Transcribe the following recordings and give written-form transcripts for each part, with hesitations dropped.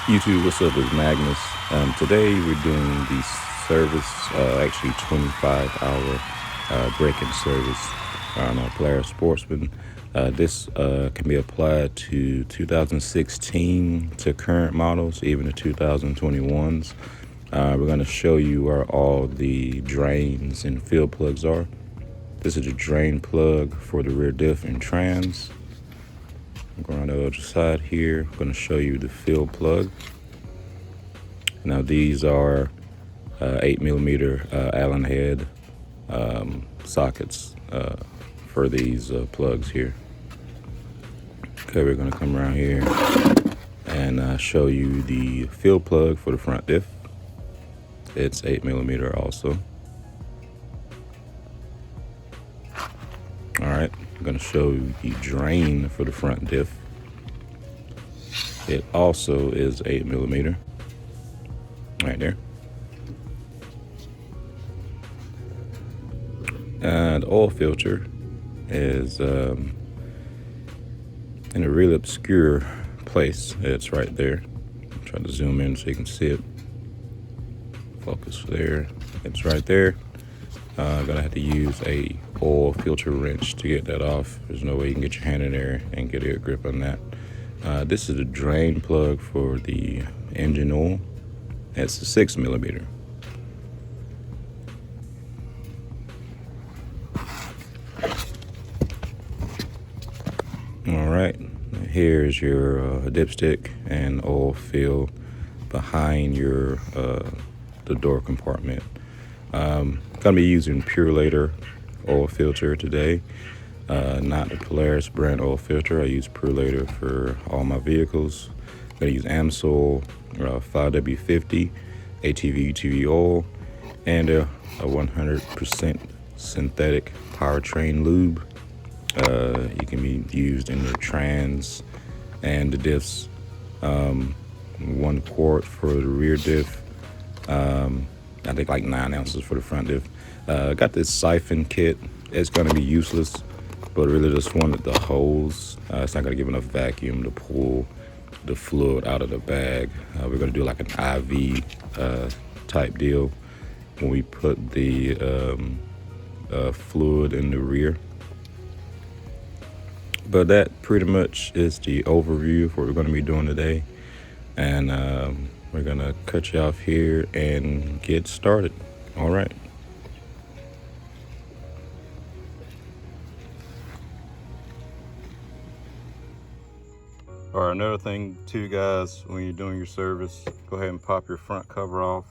YouTube, what's up? It's Magnus. Today we're doing the service, actually 25-hour braking service on our Polaris Sportsman. This can be applied to 2016 to current models, even the 2021s. We're going to show you where all the drains and fill plugs are. This is a drain plug for the rear diff and trans. I'm going on the other side here. I'm going to show you the fill plug. Now these are 8mm Allen head sockets for these plugs here. Okay, we're going to come around here and show you the fill plug for the front diff. It's 8mm also. All right, I'm going to show you the drain for the front diff. It also is 8mm. Right there. And the oil filter is in a really obscure place. It's right there. I'm trying to zoom in so you can see it. Focus there. It's right there. I'm gonna have to use a oil filter wrench to get that off. There's no way you can get your hand in there and get a grip on that. This is a drain plug for the engine oil. It's a 6mm. All right, here's your dipstick and oil fill behind your the door compartment. Gonna be using PUROLATor oil filter today, not the Polaris brand oil filter. I use PUROLATor for all my vehicles. I'm gonna use AMSOIL 5W50 ATV UTV oil and a 100% synthetic powertrain lube. You can be used in the trans and the diffs. 1 quart for the rear diff. I think like 9 ounces for the front diff. Got this siphon kit. It's gonna be useless, but really just wanted the hose. It's not gonna give enough vacuum to pull the fluid out of the bag. We're gonna do like an IV type deal when we put the fluid in the rear. But that pretty much is the overview of what we're going to be doing today. And we're going to cut you off here and get started. All right. All right, another thing too, guys, when you're doing your service, go ahead and pop your front cover off.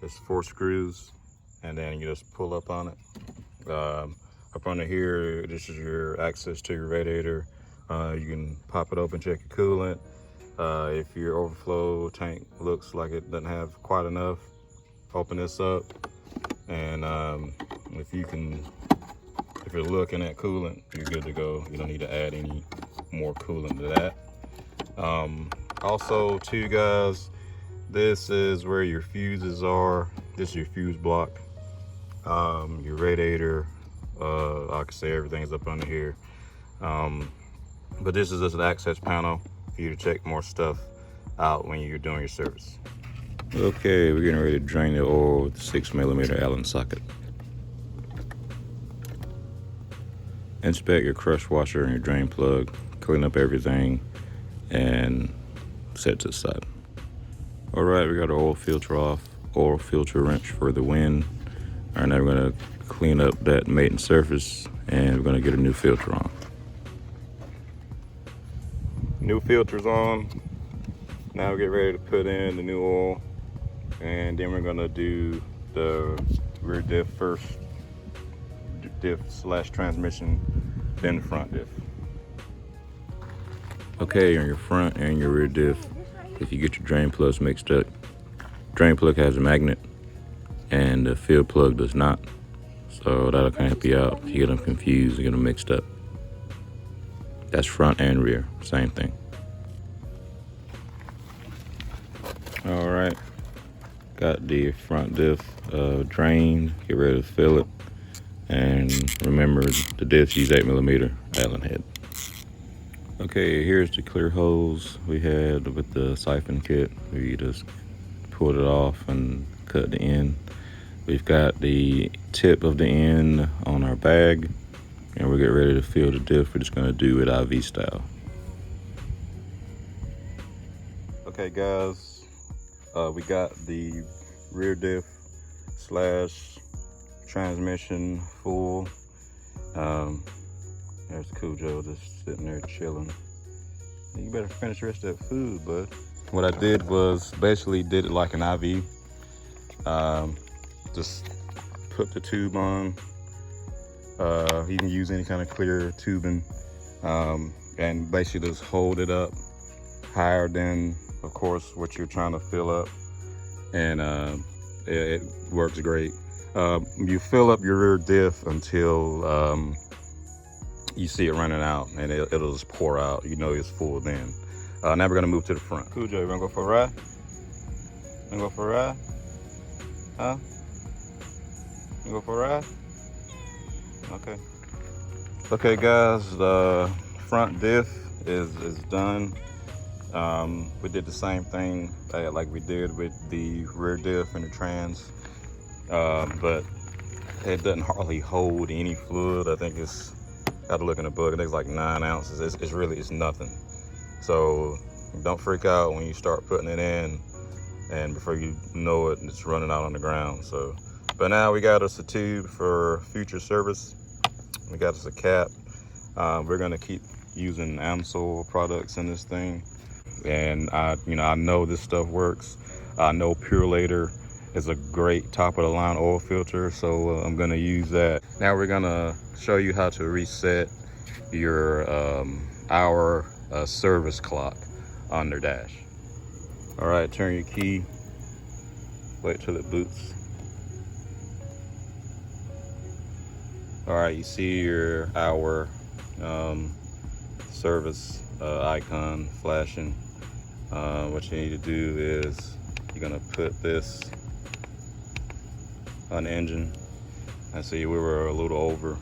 It's 4 screws, and then you just pull up on it. Up under here, this is your access to your radiator. You can pop it open, check your coolant. If your overflow tank looks like it doesn't have quite enough, open this up. And if you're looking at coolant, you're good to go. You don't need to add any more coolant to that. Also too, guys, this is where your fuses are. This is your fuse block, your radiator. I can say everything's up under here, but this is just an access panel for you to check more stuff out when you're doing your service. Okay, we're getting ready to drain the oil with the 6mm Allen socket. Inspect your crush washer and your drain plug, clean up everything, and set to the side. All right, we got our oil filter off, oil filter wrench for the wind. All right, now we're gonna clean up that mating surface and we're gonna get a new filter on. New filter's on. Now we get ready to put in the new oil, and then we're gonna do the rear diff first, diff/transmission, then the front diff. Okay, on your front and your rear diff, if you get your drain plugs mixed up, drain plug has a magnet and the fill plug does not. So that'll kind of help you out if you get them confused and get them mixed up. That's front and rear, same thing. All right, got the front diff drained. Get ready to fill it. And remember, the diffs use 8mm Allen head. Okay, here's the clear hose we had with the siphon kit. We just pulled it off and cut the end. We've got the tip of the end on our bag, and we're getting ready to fill the diff. We're just gonna do it IV style. Okay guys, we got the rear diff slash transmission full. There's Cujo just sitting there chilling. You better finish the rest of that food, bud. What I did was basically did it like an IV. Just put the tube on. You can use any kind of clear tubing, and basically just hold it up higher than, of course, what you're trying to fill up, and it works great. You fill up your rear diff until you see it running out, and it'll just pour out. You know it's full then. Now we're gonna move to the front. Cujo, you wanna go for a ride? You wanna go for a ride? Huh? You go for a ride? Okay. Okay guys, the front diff is done. We did the same thing like we did with the rear diff and the trans, but it doesn't hardly hold any fluid. I think it's, got to look in the book, I think it's like 9 ounces. It's nothing. So don't freak out when you start putting it in, and before you know it, it's running out on the ground. So, but now we got us a tube for future service. We got us a cap. We're gonna keep using AMSOIL products in this thing, and I know this stuff works. I know Purolator is a great top of the line oil filter, so I'm gonna use that. Now we're gonna show you how to reset your hour service clock on their dash. All right, turn your key, wait till it boots. All right, you see your hour service icon flashing. What you need to do is you're gonna put this on the engine. I see we were a little over,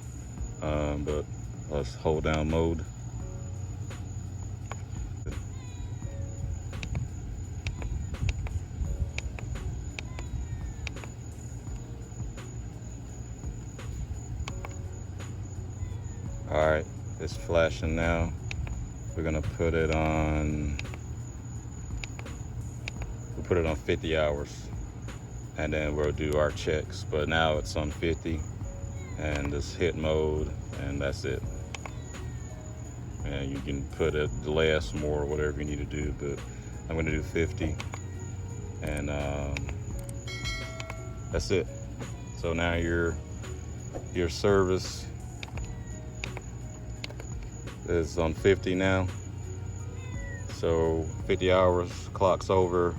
but let's hold down mode. All right, it's flashing now. We're gonna put it on, we'll put it on 50 hours, and then we'll do our checks. But now it's on 50, and just hit mode, and that's it. And you can put it less, more, whatever you need to do, but I'm gonna do 50, and that's it. So now your service is on 50 now. So 50 hours, clock's over,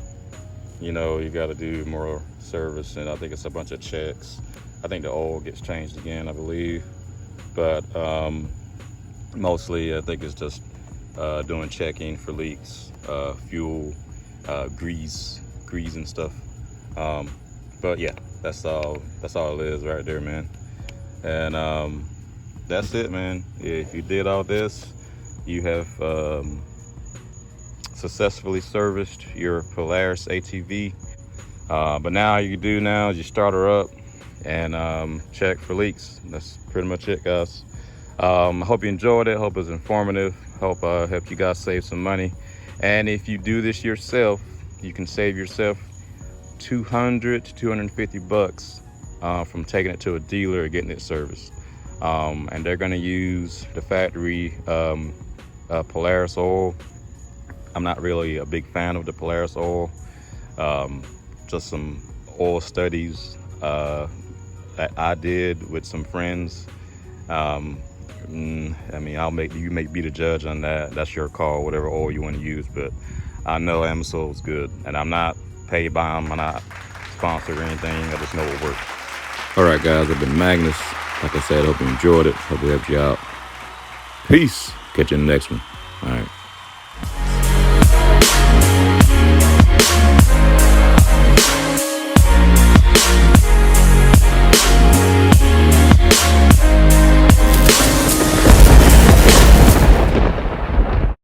you know, you got to do more service, and I think it's a bunch of checks. I think the oil gets changed again, I believe, but mostly I think it's just doing checking for leaks, fuel, grease and stuff. But yeah, that's all it is right there, man. And that's it, man. If you did all this, you have successfully serviced your Polaris ATV. But now you do now is you start her up and check for leaks. That's pretty much it, guys. I hope you enjoyed it. Hope it was informative. Hope helped you guys save some money. And if you do this yourself, you can save yourself $200 to $250 from taking it to a dealer or getting it serviced. And they're gonna use the factory Polaris oil. I'm not really a big fan of the Polaris oil. Just some oil studies that I did with some friends. I mean, you may be the judge on that. That's your call, whatever oil you want to use. But I know AMSOIL is good, and I'm not paid by them. I'm not sponsored or anything. I just know it works. All right, guys, I've been Magnus. Like I said, hope you enjoyed it. Hope it helped you out. Peace. Catch you in the next one. All right.